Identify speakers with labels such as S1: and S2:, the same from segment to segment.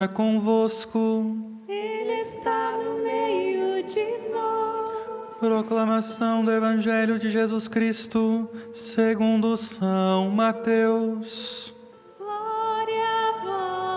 S1: É convosco.
S2: Ele está no meio de nós.
S1: Proclamação do Evangelho de Jesus Cristo, segundo São Mateus.
S2: Glória a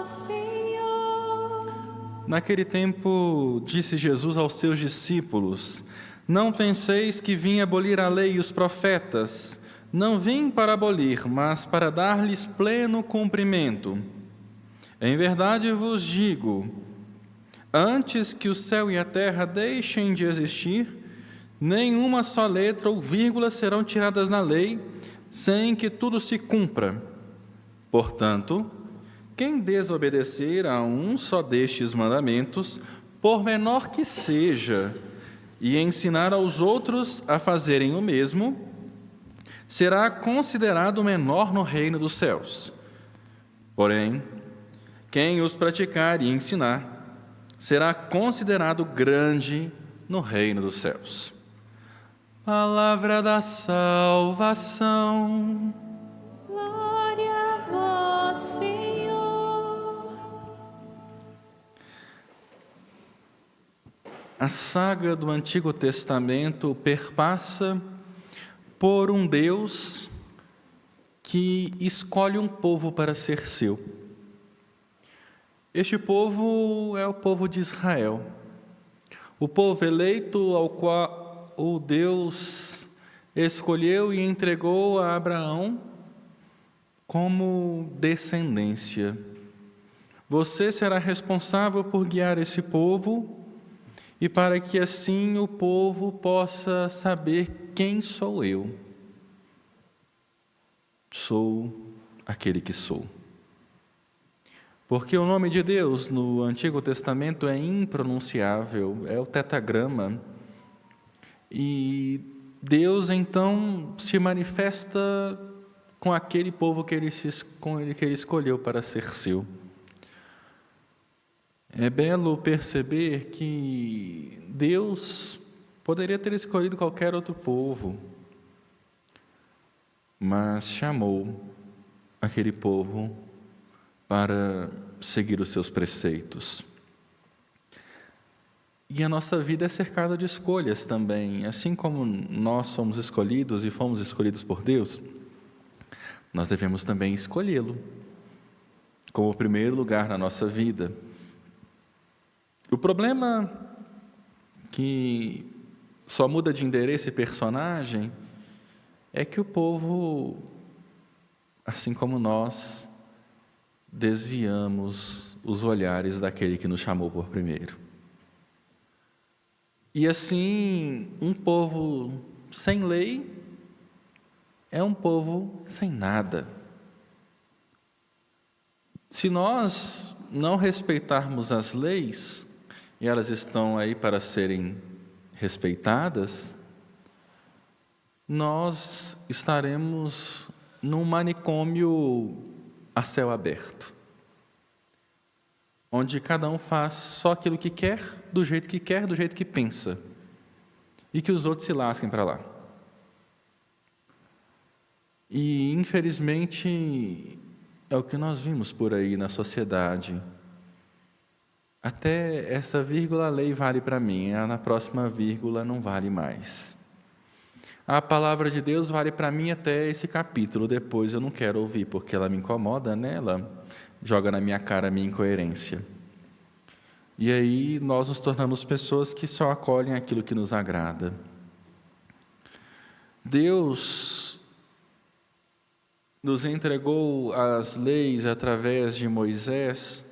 S2: vós, Senhor.
S1: Naquele tempo, disse Jesus aos seus discípulos: Não penseis que vim abolir a lei e os profetas. Não vim para abolir, mas para dar-lhes pleno cumprimento. Em verdade vos digo, antes que o céu e a terra deixem de existir, nenhuma só letra ou vírgula serão tiradas na lei, sem que tudo se cumpra. Portanto, quem desobedecer a um só destes mandamentos, por menor que seja, e ensinar aos outros a fazerem o mesmo, será considerado menor no reino dos céus. Porém, quem os praticar e ensinar, será considerado grande no reino dos céus. Palavra da salvação.
S2: Glória a vós, Senhor.
S1: A saga do Antigo Testamento perpassa por um Deus que escolhe um povo para ser seu. Este povo é o povo de Israel, o povo eleito ao qual o Deus escolheu e entregou a Abraão como descendência. Você será responsável por guiar esse povo e para que assim o povo possa saber quem sou eu. Sou aquele que sou. Porque o nome de Deus no Antigo Testamento é impronunciável, é o tetragrama. E Deus então se manifesta com aquele povo que ele escolheu para ser seu. É belo perceber que Deus poderia ter escolhido qualquer outro povo, mas chamou aquele povo para seguir os seus preceitos. E a nossa vida é cercada de escolhas também. Assim como nós somos escolhidos e fomos escolhidos por Deus, nós devemos também escolhê-lo como o primeiro lugar na nossa vida. O problema que só muda de endereço e personagem é que o povo, assim como nós, desviamos os olhares daquele que nos chamou por primeiro. E assim, um povo sem lei é um povo sem nada. Se nós não respeitarmos as leis, e elas estão aí para serem respeitadas, nós estaremos num manicômio a céu aberto, onde cada um faz só aquilo que quer, do jeito que pensa, e que os outros se lasquem para lá. E, infelizmente, é o que nós vimos por aí na sociedade. Até essa vírgula a lei vale para mim, na próxima vírgula não vale mais. A palavra de Deus vale para mim até esse capítulo, depois eu não quero ouvir, porque ela me incomoda, né? Ela joga na minha cara a minha incoerência. E aí nós nos tornamos pessoas que só acolhem aquilo que nos agrada. Deus nos entregou as leis através de Moisés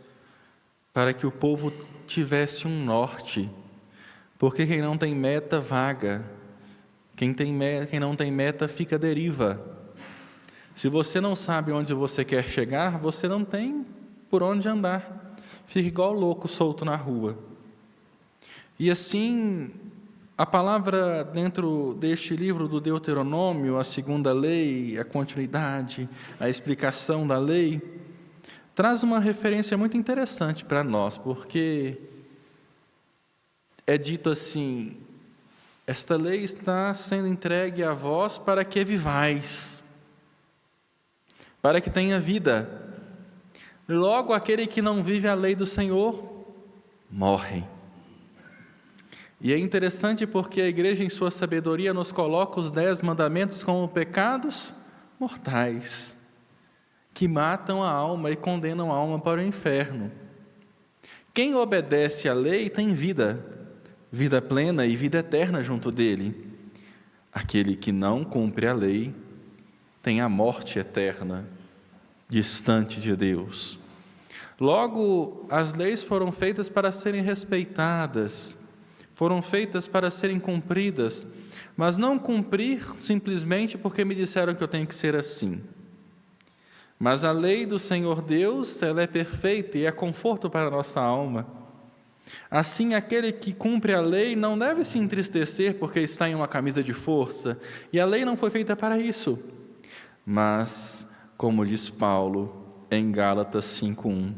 S1: para que o povo tivesse um norte, porque quem não tem meta vaga. Quem não tem meta fica à deriva. Se você não sabe onde você quer chegar, você não tem por onde andar. Fica igual louco solto na rua. E assim, a palavra dentro deste livro do Deuteronômio, a segunda lei, a continuidade, a explicação da lei, traz uma referência muito interessante para nós, porque é dito assim: esta lei está sendo entregue a vós para que vivais, para que tenha vida. Logo, aquele que não vive a lei do Senhor, morre. E é interessante porque a igreja, em sua sabedoria, nos coloca os 10 mandamentos como pecados mortais, que matam a alma e condenam a alma para o inferno. Quem obedece à lei tem vida, vida plena e vida eterna junto dele. Aquele que não cumpre a lei tem a morte eterna, distante de Deus. Logo, as leis foram feitas para serem respeitadas, foram feitas para serem cumpridas, mas não cumprir simplesmente porque me disseram que eu tenho que ser assim. Mas a lei do Senhor Deus, ela é perfeita e é conforto para a nossa alma. Assim, aquele que cumpre a lei não deve se entristecer porque está em uma camisa de força, e a lei não foi feita para isso. Mas, como diz Paulo em Gálatas 5:1,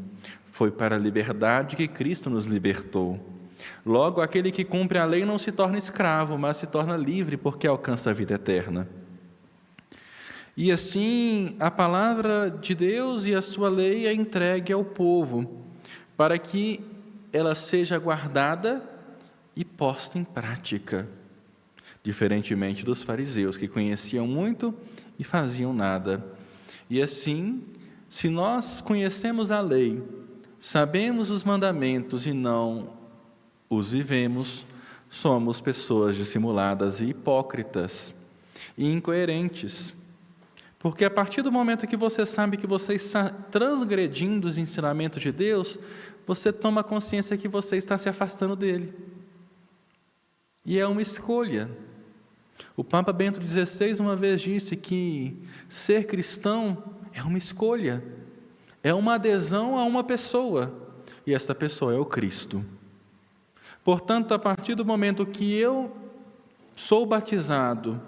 S1: foi para a liberdade que Cristo nos libertou. Logo, aquele que cumpre a lei não se torna escravo, mas se torna livre porque alcança a vida eterna. E assim, a palavra de Deus e a sua lei é entregue ao povo, para que ela seja guardada e posta em prática, diferentemente dos fariseus, que conheciam muito e faziam nada. E assim, se nós conhecemos a lei, sabemos os mandamentos e não os vivemos, somos pessoas dissimuladas e hipócritas e incoerentes. Porque a partir do momento que você sabe que você está transgredindo os ensinamentos de Deus, você toma consciência que você está se afastando dele. E é uma escolha. O Papa Bento XVI uma vez disse que ser cristão é uma escolha, é uma adesão a uma pessoa, e essa pessoa é o Cristo. Portanto, a partir do momento que eu sou batizado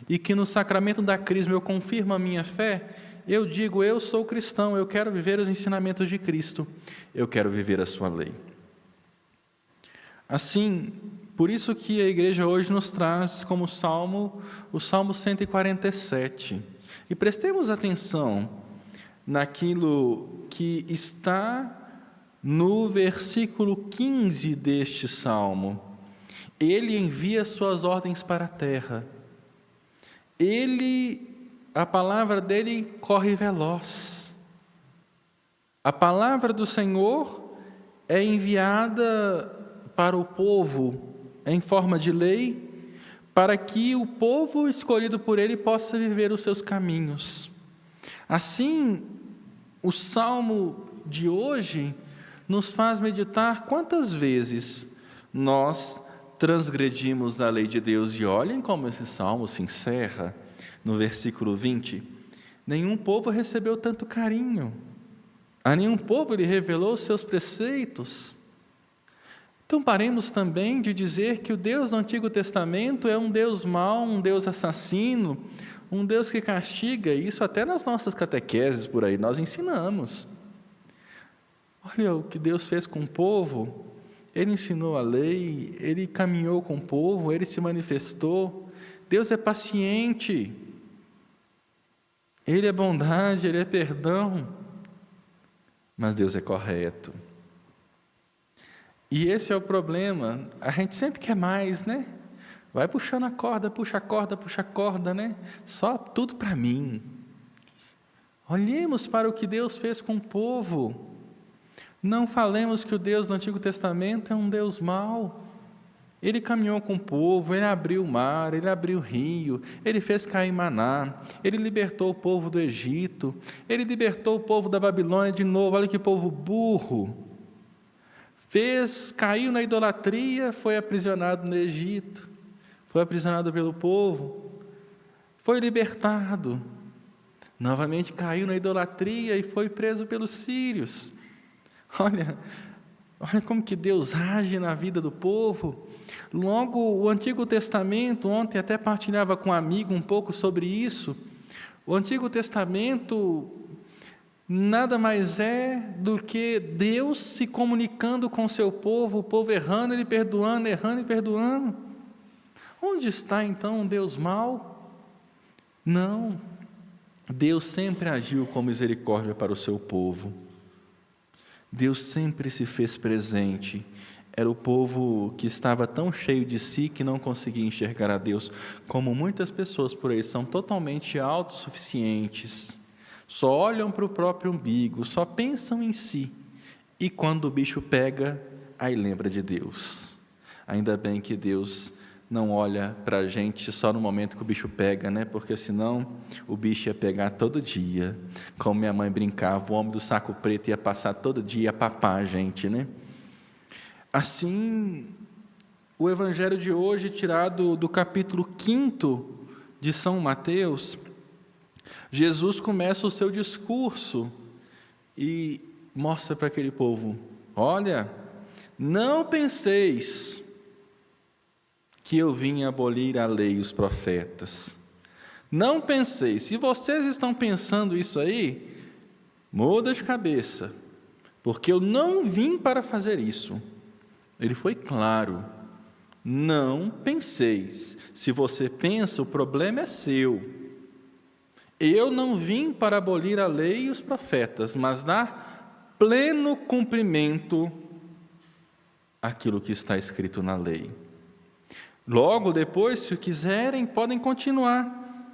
S1: e que no sacramento da crisma eu confirmo a minha fé, eu digo, eu sou cristão, eu quero viver os ensinamentos de Cristo, eu quero viver a sua lei. Assim, por isso que a igreja hoje nos traz como salmo, o Salmo 147. E prestemos atenção naquilo que está no versículo 15 deste salmo. Ele envia suas ordens para a terra. A palavra dele corre veloz. A palavra do Senhor é enviada para o povo em forma de lei, para que o povo escolhido por ele possa viver os seus caminhos. Assim, o salmo de hoje nos faz meditar quantas vezes nós transgredimos a lei de Deus. E olhem como esse salmo se encerra no versículo 20. Nenhum povo recebeu tanto carinho, a nenhum povo ele revelou os seus preceitos. Então paremos também de dizer que o Deus do Antigo Testamento é um Deus mau, um Deus assassino, um Deus que castiga. Isso até nas nossas catequeses por aí nós ensinamos. Olha o que Deus fez com o povo. Ele ensinou a lei, Ele caminhou com o povo, Ele se manifestou. Deus é paciente, Ele é bondade, Ele é perdão, mas Deus é correto. E esse é o problema, a gente sempre quer mais, né? Vai puxando a corda, puxa a corda, né? Só tudo para mim. Olhemos para o que Deus fez com o povo. Não falemos que o Deus do Antigo Testamento é um Deus mau. Ele caminhou com o povo, Ele abriu o mar, Ele abriu o rio, Ele fez cair maná, Ele libertou o povo do Egito, Ele libertou o povo da Babilônia de novo. Olha que povo burro. Caiu na idolatria, foi aprisionado no Egito, foi aprisionado pelo povo, foi libertado, novamente caiu na idolatria e foi preso pelos sírios. Olha como que Deus age na vida do povo. Logo, o Antigo Testamento, ontem até partilhava com um amigo um pouco sobre isso. O Antigo Testamento nada mais é do que Deus se comunicando com o seu povo, o povo errando, Ele perdoando, errando e perdoando. Onde está então um Deus mau? Não, Deus sempre agiu com misericórdia para o seu povo. Deus sempre se fez presente. Era o povo que estava tão cheio de si que não conseguia enxergar a Deus, como muitas pessoas por aí são totalmente autossuficientes, só olham para o próprio umbigo, só pensam em si, e quando o bicho pega, aí lembra de Deus. Ainda bem que Deus não olha para a gente só no momento que o bicho pega, né? Porque senão o bicho ia pegar todo dia. Como minha mãe brincava, o homem do saco preto ia passar todo dia a papar a gente, né? Assim, o evangelho de hoje, tirado do capítulo 5 de São Mateus, Jesus começa o seu discurso e mostra para aquele povo: olha, não penseis que eu vim abolir a lei e os profetas. Não penseis. Se vocês estão pensando isso aí, muda de cabeça, porque eu não vim para fazer isso. Ele foi claro: não penseis. Se você pensa, o problema é seu. Eu não vim para abolir a lei e os profetas, mas dar pleno cumprimento àquilo que está escrito na lei. Logo depois, se quiserem, podem continuar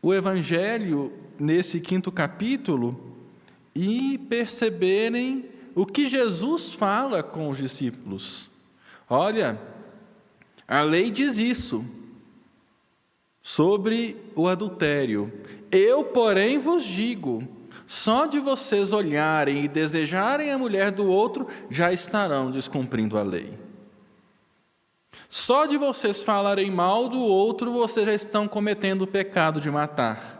S1: o Evangelho nesse 5º capítulo e perceberem o que Jesus fala com os discípulos. Olha, a lei diz isso sobre o adultério. Eu, porém, vos digo, só de vocês olharem e desejarem a mulher do outro, já estarão descumprindo a lei. Só de vocês falarem mal do outro, vocês já estão cometendo o pecado de matar.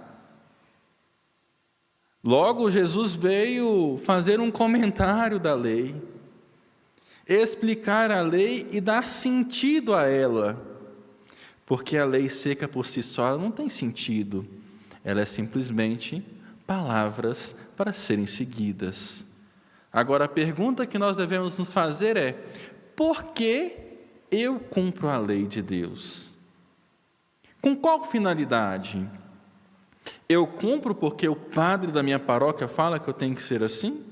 S1: Logo, Jesus veio fazer um comentário da lei, explicar a lei e dar sentido a ela, porque a lei seca por si só ela não tem sentido, ela é simplesmente palavras para serem seguidas. Agora, a pergunta que nós devemos nos fazer é: por que eu cumpro a lei de Deus? Com qual finalidade? Eu cumpro porque o padre da minha paróquia fala que eu tenho que ser assim?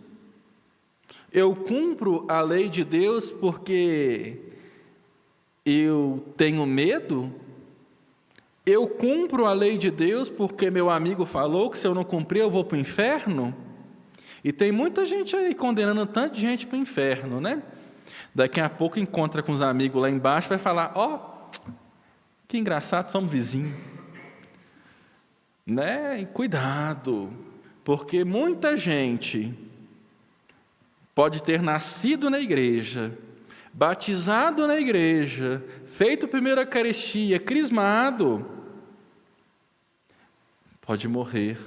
S1: Eu cumpro a lei de Deus porque eu tenho medo? Eu cumpro a lei de Deus porque meu amigo falou que se eu não cumprir eu vou para o inferno? E tem muita gente aí condenando tanta gente para o inferno, né? Daqui a pouco encontra com os amigos lá embaixo, vai falar: ó, que engraçado, somos vizinhos. Né? E cuidado, porque muita gente pode ter nascido na igreja, batizado na igreja, feito a primeira Eucaristia, crismado, pode morrer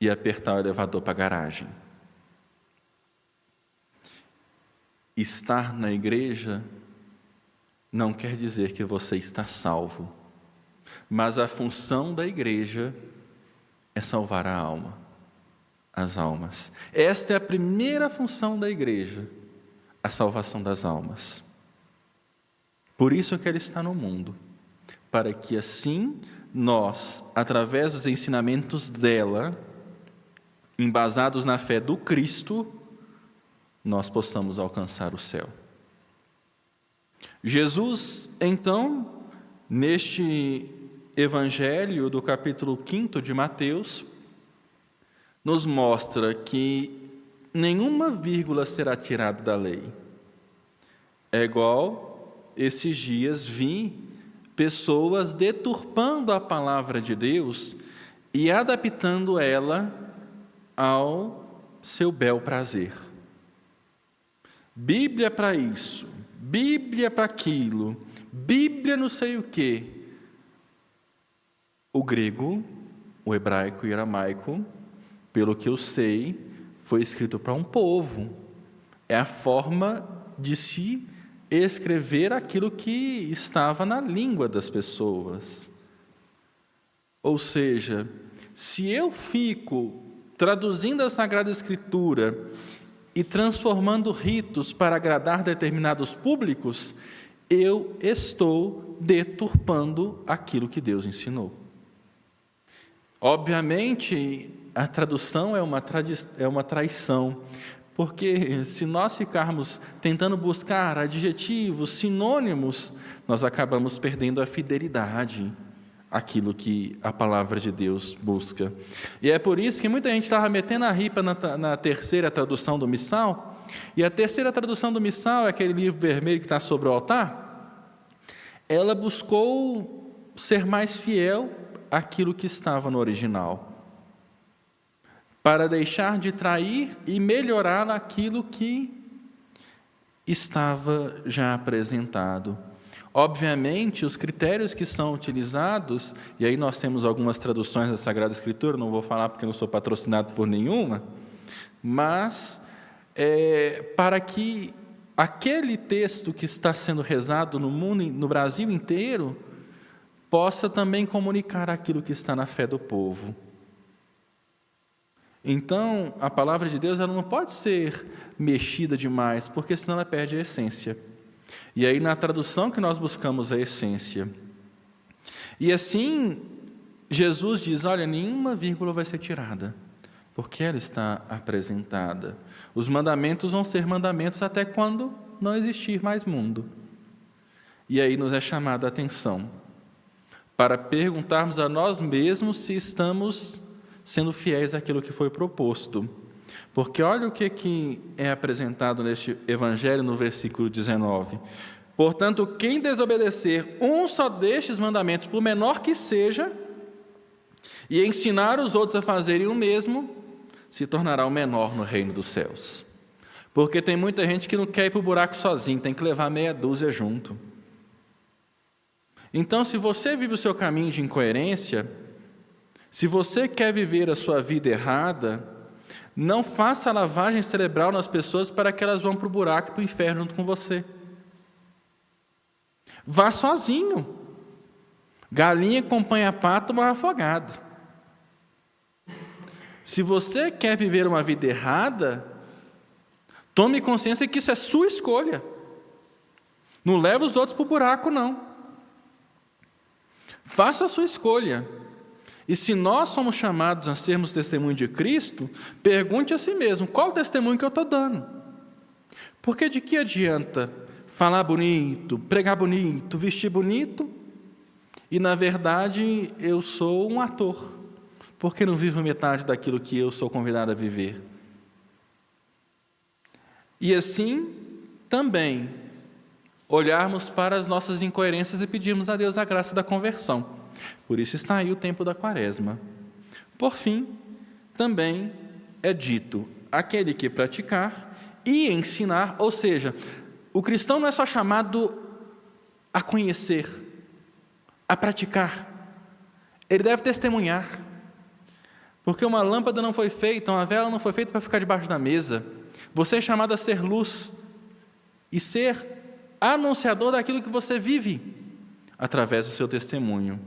S1: e apertar o elevador para a garagem. Estar na igreja não quer dizer que você está salvo, mas a função da igreja é salvar a alma, as almas. Esta é a primeira função da igreja, a salvação das almas. Por isso que ela está no mundo, para que assim nós, através dos ensinamentos dela, embasados na fé do Cristo, nós possamos alcançar o céu. Jesus, então, neste Evangelho do capítulo 5 de Mateus, nos mostra que nenhuma vírgula será tirada da lei. É igual esses dias vi pessoas deturpando a palavra de Deus e adaptando ela ao seu bel prazer. Bíblia para isso, Bíblia para aquilo, Bíblia não sei o quê. O grego, o hebraico e o aramaico, pelo que eu sei, foi escrito para um povo. É a forma de se escrever aquilo que estava na língua das pessoas. Ou seja, se eu fico traduzindo a Sagrada Escritura e transformando ritos para agradar determinados públicos, eu estou deturpando aquilo que Deus ensinou. Obviamente, a tradução é uma traição, Porque se nós ficarmos tentando buscar adjetivos, sinônimos, nós acabamos perdendo a fidelidade àquilo que a palavra de Deus busca. E é por isso que muita gente estava metendo a ripa na terceira tradução do missal, e a terceira tradução do missal, é aquele livro vermelho que está sobre o altar, ela buscou ser mais fiel àquilo que estava no original, para deixar de trair e melhorar aquilo que estava já apresentado. Obviamente, os critérios que são utilizados, e aí nós temos algumas traduções da Sagrada Escritura, não vou falar porque não sou patrocinado por nenhuma, mas para que aquele texto que está sendo rezado no mundo, no Brasil inteiro, possa também comunicar aquilo que está na fé do povo. Então, a palavra de Deus ela não pode ser mexida demais, porque senão ela perde a essência. E aí, na tradução que nós buscamos a essência. E assim, Jesus diz, olha, nenhuma vírgula vai ser tirada, porque ela está apresentada. Os mandamentos vão ser mandamentos até quando não existir mais mundo. E aí nos é chamada a atenção, para perguntarmos a nós mesmos se estamos sendo fiéis àquilo que foi proposto. Porque olha o que é apresentado neste Evangelho no versículo 19. Portanto, quem desobedecer um só destes mandamentos, por menor que seja, e ensinar os outros a fazerem o mesmo, se tornará o menor no reino dos céus. Porque tem muita gente que não quer ir para o buraco sozinho, tem que levar meia dúzia junto. Então, se você vive o seu caminho de incoerência, se você quer viver a sua vida errada, não faça lavagem cerebral nas pessoas para que elas vão para o buraco e para o inferno junto com você. Vá sozinho. Galinha acompanha pato, mas afogado. Se você quer viver uma vida errada, tome consciência que isso é sua escolha. Não leve os outros para o buraco, não. Faça a sua escolha. E se nós somos chamados a sermos testemunho de Cristo, pergunte a si mesmo, qual o testemunho que eu estou dando? Porque de que adianta falar bonito, pregar bonito, vestir bonito, e na verdade eu sou um ator, porque não vivo metade daquilo que eu sou convidado a viver. E assim, também, olharmos para as nossas incoerências e pedirmos a Deus a graça da conversão. Por isso está aí o tempo da Quaresma. Por fim, também é dito, aquele que praticar e ensinar, ou seja, o cristão não é só chamado a conhecer, a praticar, ele deve testemunhar, porque uma lâmpada não foi feita, uma vela não foi feita para ficar debaixo da mesa. Você é chamado a ser luz e ser anunciador daquilo que você vive através do seu testemunho.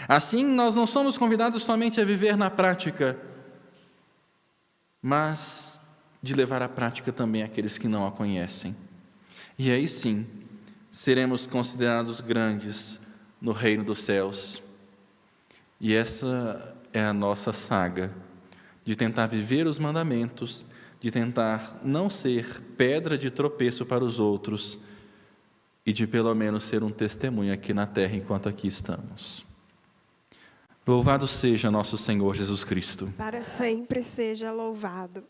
S1: Assim, nós não somos convidados somente a viver na prática, mas de levar à prática também aqueles que não a conhecem. E aí sim, seremos considerados grandes no reino dos céus. E essa é a nossa saga, de tentar viver os mandamentos, de tentar não ser pedra de tropeço para os outros, e de pelo menos ser um testemunho aqui na terra enquanto aqui estamos. Louvado seja nosso Senhor Jesus Cristo.
S2: Para sempre seja louvado.